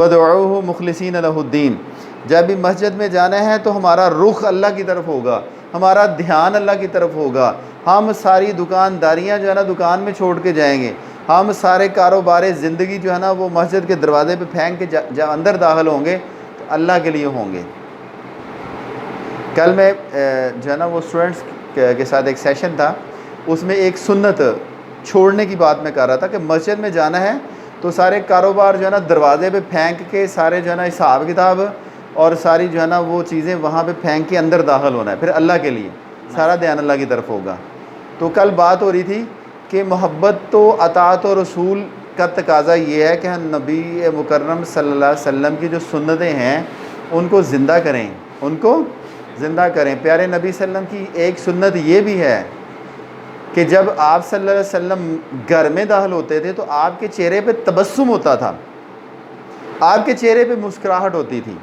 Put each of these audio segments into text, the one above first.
وَدْعُوهُ مُخْلِصِينَ لَهُ الدِّينَ، جب بھی مسجد میں جانا ہے تو ہمارا رخ اللہ کی طرف ہوگا، ہمارا دھیان اللہ کی طرف ہوگا، ہم ساری دکانداریاں جو ہے نا دکان میں چھوڑ کے جائیں گے، ہم سارے کاروبار زندگی جو ہے نا وہ مسجد کے دروازے پہ پھینک کے جب اندر داخل ہوں گے تو اللہ کے لیے ہوں گے۔ کل میں جو ہے نا وہ اسٹوڈنٹس کے ساتھ ایک سیشن تھا، اس میں ایک سنت چھوڑنے کی بات میں کر رہا تھا کہ مسجد میں جانا ہے تو سارے کاروبار جو ہے نا دروازے پہ پھینک کے، سارے جو ہے نا حساب کتاب اور ساری جو ہے نا وہ چیزیں وہاں پہ پھینک کے اندر داخل ہونا ہے، پھر اللہ کے لیے سارا دھیان اللہ کی طرف ہوگا۔ تو کل بات ہو رہی تھی کہ محبت و اطاعت و رسول کا تقاضا یہ ہے کہ ہم نبی مکرم صلی اللہ علیہ وسلم کی جو سنتیں ہیں ان کو زندہ کریں، ان کو زندہ کریں۔ پیارے نبی صلی اللہ علیہ وسلم کی ایک سنت یہ بھی ہے کہ جب آپ صلی اللہ علیہ وسلم گھر میں داخل ہوتے تھے تو آپ کے چہرے پہ تبسم ہوتا تھا، آپ کے چہرے پہ مسکراہٹ ہوتی تھی۔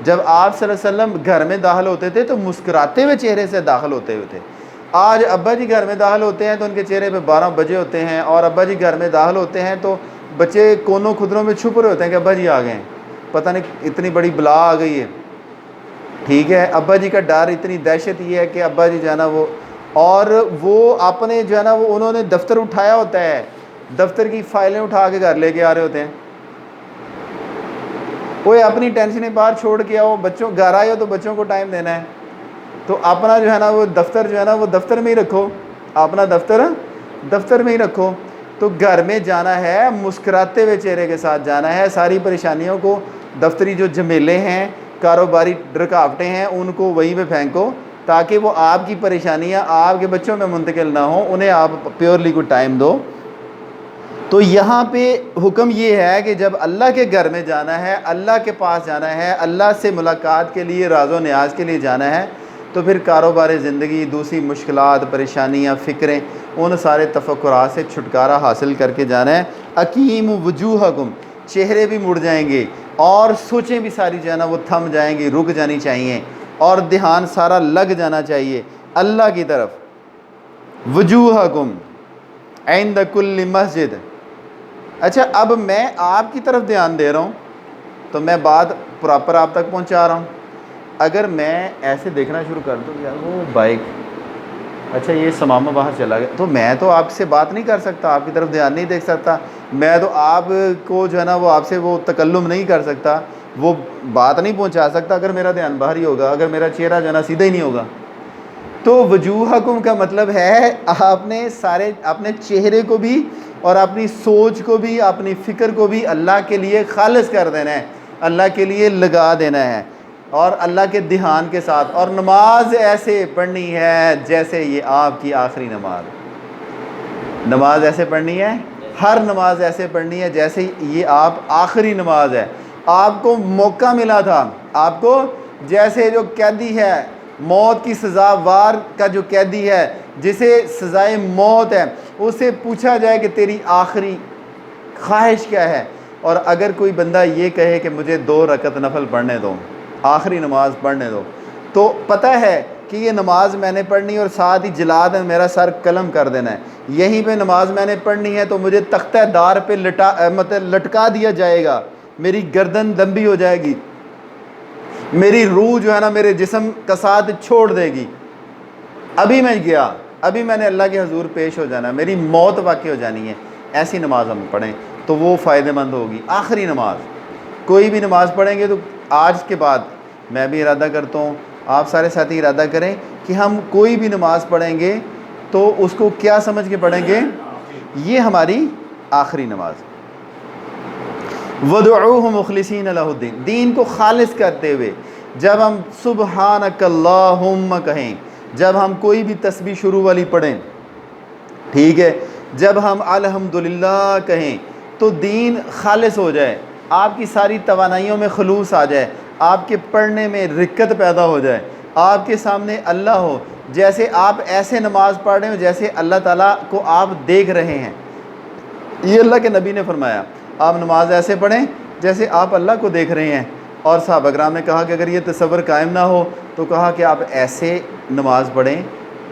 جب آپ صلی اللہ علیہ وسلم گھر میں داخل ہوتے تھے تو مسکراتے ہوئے چہرے سے داخل ہوتے ہوئے تھے۔ آج ابا جی گھر میں داخل ہوتے ہیں تو ان کے چہرے پہ 12 بجے ہوتے ہیں، اور ابا جی گھر میں داخل ہوتے ہیں تو بچے کونوں خدروں میں چھپ رہے ہوتے ہیں کہ ابا جی آ گئے ہیں، پتہ نہیں اتنی بڑی بلا آ گئی ہے، ٹھیک ہے۔ ابا جی کا ڈر، اتنی دہشت یہ ہے کہ ابا جی جو ہے نا وہ اپنے جو ہے نا وہ انہوں نے دفتر اٹھایا ہوتا ہے، دفتر کی فائلیں اٹھا کے گھر لے کے آ رہے ہوتے ہیں۔ وہ اپنی ٹینشنیں باہر چھوڑ کے آؤ، بچوں گھر آئے ہو تو بچوں کو ٹائم دینا ہے، تو اپنا جو ہے نا وہ دفتر جو ہے نا وہ دفتر میں ہی رکھو، اپنا دفتر میں ہی رکھو۔ تو گھر میں جانا ہے مسکراتے ہوئے چہرے کے ساتھ جانا ہے، ساری پریشانیوں کو، دفتری جو جھمیلے ہیں، کاروباری رکاوٹیں ہیں، ان کو وہیں پہ پھینکو تاکہ وہ آپ کی پریشانیاں آپ کے بچوں میں منتقل نہ ہوں، انہیں آپ پیورلی کو ٹائم دو۔ تو یہاں پہ حکم یہ ہے کہ جب اللہ کے گھر میں جانا ہے، اللہ کے پاس جانا ہے، اللہ سے ملاقات کے لیے، راز و نیاز کے لیے جانا ہے، تو پھر کاروبار زندگی، دوسری مشکلات، پریشانیاں، فکریں، ان سارے تفکرات سے چھٹکارا حاصل کر کے جانا ہے۔ اقیم وجوہکم، چہرے بھی مڑ جائیں گے اور سوچیں بھی ساری جو ہے نا وہ تھم جائیں گی، رک جانی چاہیے، اور دھیان سارا لگ جانا چاہیے اللہ کی طرف۔ وجوہکم عند کل مسجد۔ اچھا، اب میں آپ کی طرف دھیان دے رہا ہوں تو میں بات پراپر آپ تک پہنچا رہا ہوں۔ اگر میں ایسے دیکھنا شروع کر دوں یار وہ بائک، اچھا یہ سمامہ باہر چلا گیا، تو میں تو آپ سے بات نہیں کر سکتا، آپ کی طرف دھیان نہیں دیکھ سکتا، میں تو آپ کو جو ہے نا وہ آپ سے وہ تکلم نہیں کر سکتا، وہ بات نہیں پہنچا سکتا اگر میرا دھیان باہر ہی ہوگا، اگر میرا چہرہ جو ہے نا سیدھا ہی نہیں ہوگا۔ تو وجوہکم کا مطلب ہے آپ نے سارے اپنے چہرے کو بھی اور اپنی سوچ کو بھی، اپنی فکر کو بھی اللہ کے لیے خالص کر دینا ہے، اللہ کے لیے لگا دینا ہے، اور اللہ کے دھیان کے ساتھ۔ اور نماز ایسے پڑھنی ہے جیسے یہ آپ کی آخری نماز ایسے پڑھنی ہے، ہر نماز ایسے پڑھنی ہے جیسے یہ آپ آخری نماز ہے۔ آپ کو موقع ملا تھا، آپ کو جیسے جو قیدی ہے، موت کی سزا وار کا جو قیدی ہے جسے سزائے موت ہے، اسے پوچھا جائے کہ تیری آخری خواہش کیا ہے، اور اگر کوئی بندہ یہ کہے کہ مجھے 2 رکعت نفل پڑھنے دو، آخری نماز پڑھنے دو، تو پتہ ہے کہ یہ نماز میں نے پڑھنی اور ساتھ ہی جلاد میں میرا سر قلم کر دینا ہے، یہیں پہ نماز میں نے پڑھنی ہے تو مجھے تختہ دار پہ لٹکا دیا جائے گا، میری گردن لمبی ہو جائے گی، میری روح جو ہے نا میرے جسم کا ساتھ چھوڑ دے گی، ابھی میں گیا، ابھی میں نے اللہ کے حضور پیش ہو جانا، میری موت واقع ہو جانی ہے۔ ایسی نماز ہم پڑھیں تو وہ فائدہ مند ہوگی۔ آخری نماز، کوئی بھی نماز پڑھیں گے تو آج کے بعد میں بھی ارادہ کرتا ہوں، آپ سارے ساتھی ارادہ کریں کہ ہم کوئی بھی نماز پڑھیں گے تو اس کو کیا سمجھ کے پڑھیں گے؟ یہ ہماری آخری نماز۔ وَدْعُوهُ مُخْلِصِينَ لَهُ الدِّينَ، دین کو خالص کرتے ہوئے، جب ہم سبحانک اللہم کہیں، جب ہم کوئی بھی تسبیح شروع والی پڑھیں، ٹھیک ہے، جب ہم الحمدللہ کہیں تو دین خالص ہو جائے، آپ کی ساری توانائیوں میں خلوص آ جائے، آپ کے پڑھنے میں رکت پیدا ہو جائے، آپ کے سامنے اللہ ہو، جیسے آپ ایسے نماز پڑھ رہے ہو جیسے اللہ تعالیٰ کو آپ دیکھ رہے ہیں۔ یہ اللہ کے نبی نے فرمایا آپ نماز ایسے پڑھیں جیسے آپ اللہ کو دیکھ رہے ہیں، اور صحابہ کرام نے کہا کہ اگر یہ تصور قائم نہ ہو تو کہا کہ آپ ایسے نماز پڑھیں،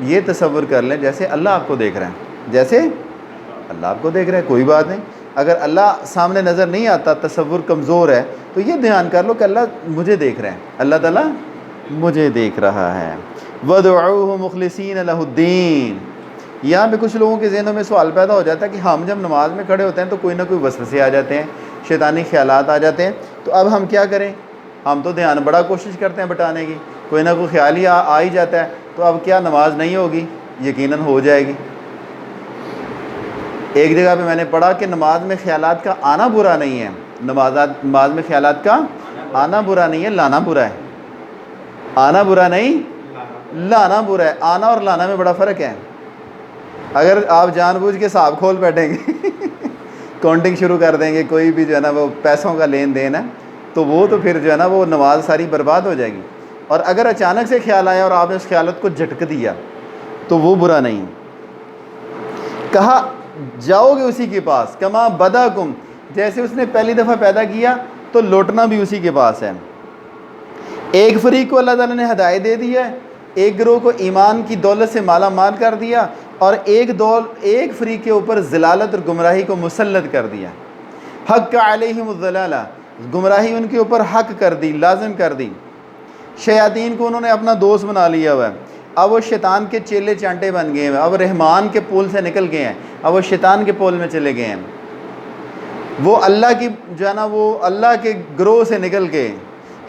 یہ تصور کر لیں جیسے اللہ آپ کو دیکھ رہے ہیں، جیسے اللہ آپ کو دیکھ رہے ہیں، کوئی بات نہیں، اگر اللہ سامنے نظر نہیں آتا، تصور کمزور ہے، تو یہ دھیان کر لو کہ اللہ مجھے دیکھ رہے ہیں، اللہ تعالیٰ مجھے دیکھ رہا ہے۔ وَادْعُوهُ مُخْلِصِينَ لَهُ الدِّينَ۔ یہاں پہ کچھ لوگوں کے ذہنوں میں سوال پیدا ہو جاتا ہے کہ ہم جب نماز میں کھڑے ہوتے ہیں تو کوئی نہ کوئی وسوسے آ جاتے ہیں، شیطانی خیالات آ جاتے ہیں، تو اب ہم کیا کریں؟ ہم تو دھیان بڑا کوشش کرتے ہیں بٹانے کی، کوئی نہ کوئی خیال ہی آ ہی جاتا ہے، تو اب کیا نماز نہیں ہوگی؟ یقیناً ہو جائے گی۔ ایک جگہ پہ میں نے پڑھا کہ نماز میں خیالات کا آنا برا نہیں ہے، نماز میں خیالات کا آنا برا نہیں ہے، لانا برا ہے۔ آنا برا نہیں، لانا برا ہے۔ آنا اور لانا میں بڑا فرق ہے۔ اگر آپ جان بوجھ کے حساب کھول بیٹھیں گے کاؤنٹنگ شروع کر دیں گے، کوئی بھی جو ہے نا وہ پیسوں کا لین دین ہے، تو وہ تو پھر جو ہے نا وہ نماز ساری برباد ہو جائے گی۔ اور اگر اچانک سے خیال آیا اور آپ نے اس خیالت کو جھٹک دیا تو وہ برا نہیں۔ کہا جاؤ گے اسی کے پاس، کما بداکم، جیسے اس نے پہلی دفعہ پیدا کیا تو لوٹنا بھی اسی کے پاس ہے۔ ایک فریق کو اللہ تعالیٰ نے ہدایت دے دی ہے، ایک گروہ کو ایمان کی دولت سے مالا مال کر دیا، اور ایک فریق کے اوپر ضلالت اور گمراہی کو مسلط کر دیا۔ حق علیہم الضلالہ، گمراہی ان کے اوپر حق کر دی، لازم کر دی۔ شیاطین کو انہوں نے اپنا دوست بنا لیا ہوا ہے، اب وہ شیطان کے چیلے چانٹے بن گئے ہیں، اب رحمان کے پول سے نکل گئے ہیں، اب وہ شیطان کے پول میں چلے گئے ہیں۔ وہ اللہ کی جو ہے نا وہ اللہ کے گروہ سے نکل کے،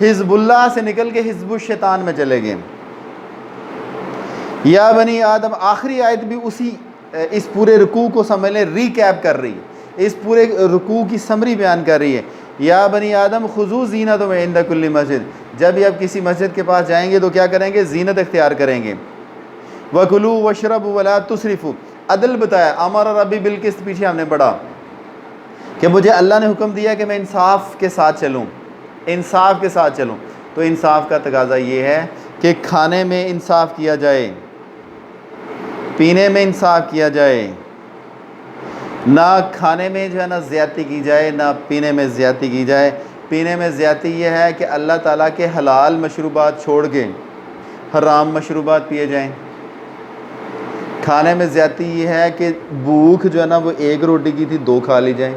حزب اللہ سے نکل کے حزب الشیطان میں چلے گئے۔ یا بنی آدم، آخری آیت بھی اس پورے رکوع کو سمجھ لیں، ریکیپ کر رہی ہے، اس پورے رکوع کی سمری بیان کر رہی ہے۔ یا بنی آدم خذوا زینتکم عند کل مسجد، جب بھی آپ کسی مسجد کے پاس جائیں گے تو کیا کریں گے؟ زینت اختیار کریں گے۔ وَكُلُوا وَاشْرَبُوا وَلَا تُسْرِفُوا، عدل بتایا، امر ربی بالقسط، پیچھے ہم نے پڑھا کہ مجھے اللہ نے حکم دیا کہ میں انصاف کے ساتھ چلوں، انصاف کے ساتھ چلوں۔ تو انصاف کا تقاضا یہ ہے کہ کھانے میں انصاف کیا جائے، پینے میں انصاف کیا جائے، نہ کھانے میں جو ہے نا زیادتی کی جائے، نہ پینے میں زیادتی کی جائے۔ پینے میں زیادتی یہ ہے کہ اللہ تعالیٰ کے حلال مشروبات چھوڑ کے حرام مشروبات پیے جائیں۔ کھانے میں زیادتی یہ ہے کہ بھوک جو ہے نا وہ ایک روٹی کی تھی 2 کھا لی جائیں،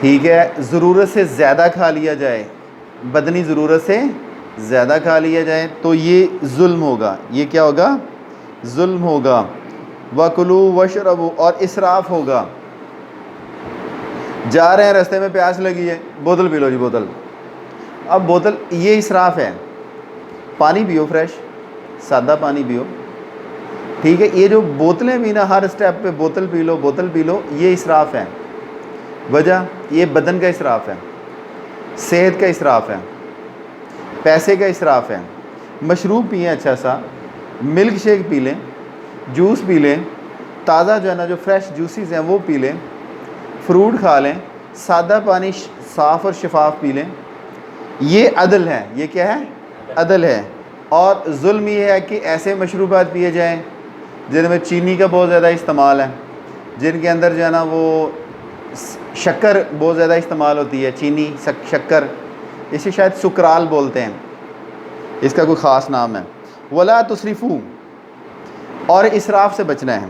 ٹھیک ہے؟ ضرورت سے زیادہ کھا لیا جائے، بدنی ضرورت سے زیادہ کھا لیا جائے تو یہ ظلم ہوگا۔ یہ کیا ہوگا؟ ظلم ہوگا۔ وَكُلُوا وَاشْرَبُوا، اور اسراف ہوگا۔ جا رہے ہیں راستے میں پیاس لگی ہے، بوتل پی لو جی، بوتل، اب بوتل، یہ اسراف ہے۔ پانی پیو، فریش سادہ پانی پیو، ٹھیک ہے؟ یہ جو بوتلیں بھی نا ہر اسٹیپ پہ بوتل پی لو، بوتل پی لو، یہ اسراف ہے۔ وجہ یہ بدن کا اسراف ہے، صحت کا اسراف ہے، پیسے کا اسراف ہے۔ مشروب پئیں اچھا سا، ملک شیک پی لیں، جوس پی لیں، تازہ جو ہے نا جو فریش جوسیز ہیں وہ پی لیں، فروٹ کھا لیں، سادہ پانی صاف اور شفاف پی لیں۔ یہ عدل ہے۔ یہ کیا ہے؟ عدل ہے۔ اور ظلم یہ ہے کہ ایسے مشروبات پیے جائیں جن میں چینی کا بہت زیادہ استعمال ہے، جن کے اندر جو ہے نا وہ شکر بہت زیادہ استعمال ہوتی ہے، چینی، شکر، اسے شاید سکرال بولتے ہیں، اس کا کوئی خاص نام ہے۔ ولا تسرفوا، اور اسراف سے بچنا ہے۔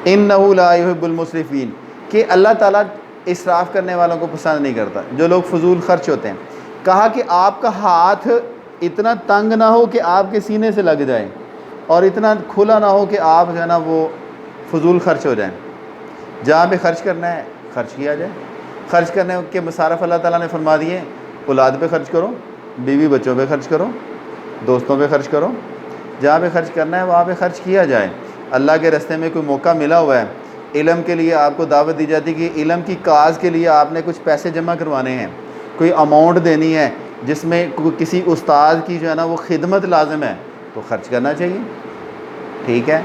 انہ لا یحب المسرفین، کہ اللہ تعالیٰ اسراف کرنے والوں کو پسند نہیں کرتا، جو لوگ فضول خرچ ہوتے ہیں۔ کہا کہ آپ کا ہاتھ اتنا تنگ نہ ہو کہ آپ کے سینے سے لگ جائے، اور اتنا کھلا نہ ہو کہ آپ جو ہے نا وہ فضول خرچ ہو جائیں۔ جہاں پہ خرچ کرنا ہے خرچ کیا جائے۔ خرچ کرنے کے مصارف اللہ تعالیٰ نے فرما دیے، اولاد پہ خرچ کرو، بیوی بچوں پہ خرچ کرو، دوستوں پہ خرچ کرو، جہاں پہ خرچ کرنا ہے وہاں پہ خرچ کیا جائے۔ اللہ کے راستے میں کوئی موقع ملا ہوا ہے، علم کے لیے آپ کو دعوت دی جاتی ہے کہ علم کی کاز کے لیے آپ نے کچھ پیسے جمع کروانے ہیں، کوئی اماؤنٹ دینی ہے جس میں کسی استاد کی جو ہے نا وہ خدمت لازم ہے، تو خرچ کرنا چاہیے، ٹھیک ہے؟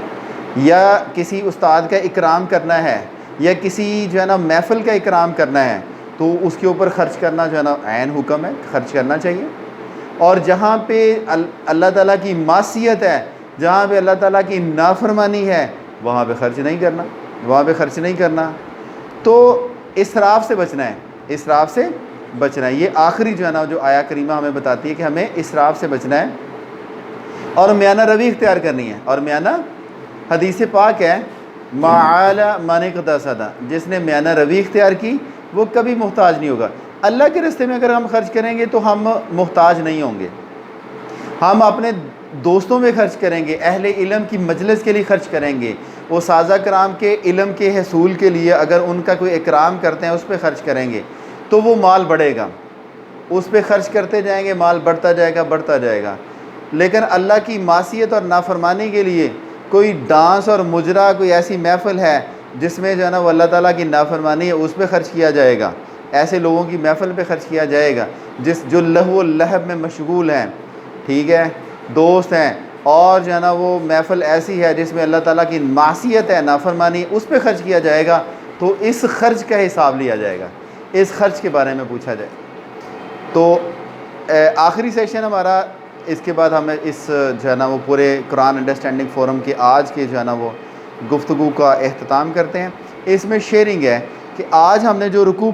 یا کسی استاد کا اکرام کرنا ہے، یا کسی جو ہے نا محفل کا اکرام کرنا ہے، تو اس کے اوپر خرچ کرنا جو ہے نا عین حکم ہے، خرچ کرنا چاہیے۔ اور جہاں پہ اللہ تعالیٰ کی معصیت ہے، جہاں پہ اللہ تعالیٰ کی نافرمانی ہے، وہاں پہ خرچ نہیں کرنا، وہاں پہ خرچ نہیں کرنا۔ تو اسراف سے بچنا ہے، اسراف سے بچنا ہے۔ یہ آخری جو ہے نا جو آیا کریمہ ہمیں بتاتی ہے کہ ہمیں اسراف سے بچنا ہے اور میانہ روی اختیار کرنی ہے۔ اور میانہ حدیث پاک ہے مَعَالَ مَنِ اقْتَصَدَ، جس نے میانہ روی اختیار کی وہ کبھی محتاج نہیں ہوگا۔ اللہ کے راستے میں اگر ہم خرچ کریں گے تو ہم محتاج نہیں ہوں گے۔ ہم اپنے دوستوں میں خرچ کریں گے، اہل علم کی مجلس کے لیے خرچ کریں گے، اساتذہ کرام کے علم کے حصول کے لیے اگر ان کا کوئی اکرام کرتے ہیں اس پہ خرچ کریں گے تو وہ مال بڑھے گا، اس پہ خرچ کرتے جائیں گے، مال بڑھتا جائے گا بڑھتا جائے گا۔ لیکن اللہ کی معصیت اور نافرمانی کے لیے کوئی ڈانس اور مجرا، کوئی ایسی محفل ہے جس میں جو ہے نا وہ اللہ تعالیٰ کی نافرمانی ہے، اس پہ خرچ کیا جائے گا، ایسے لوگوں کی محفل پہ خرچ کیا جائے گا جو لہو و لہب میں مشغول ہیں، ٹھیک ہے، دوست ہیں، اور جو ہے نا وہ محفل ایسی ہے جس میں اللہ تعالیٰ کی معصیت ہے، نافرمانی، اس پہ خرچ کیا جائے گا، تو اس خرچ کا حساب لیا جائے گا، اس خرچ کے بارے میں پوچھا جائے۔ تو آخری سیشن ہمارا، اس کے بعد ہمیں اس جو ہے نا وہ پورے قرآن انڈرسٹینڈنگ فورم کے آج کے جو ہے نا وہ گفتگو کا اختتام کرتے ہیں۔ اس میں شیئرنگ ہے کہ آج ہم نے جو رکوع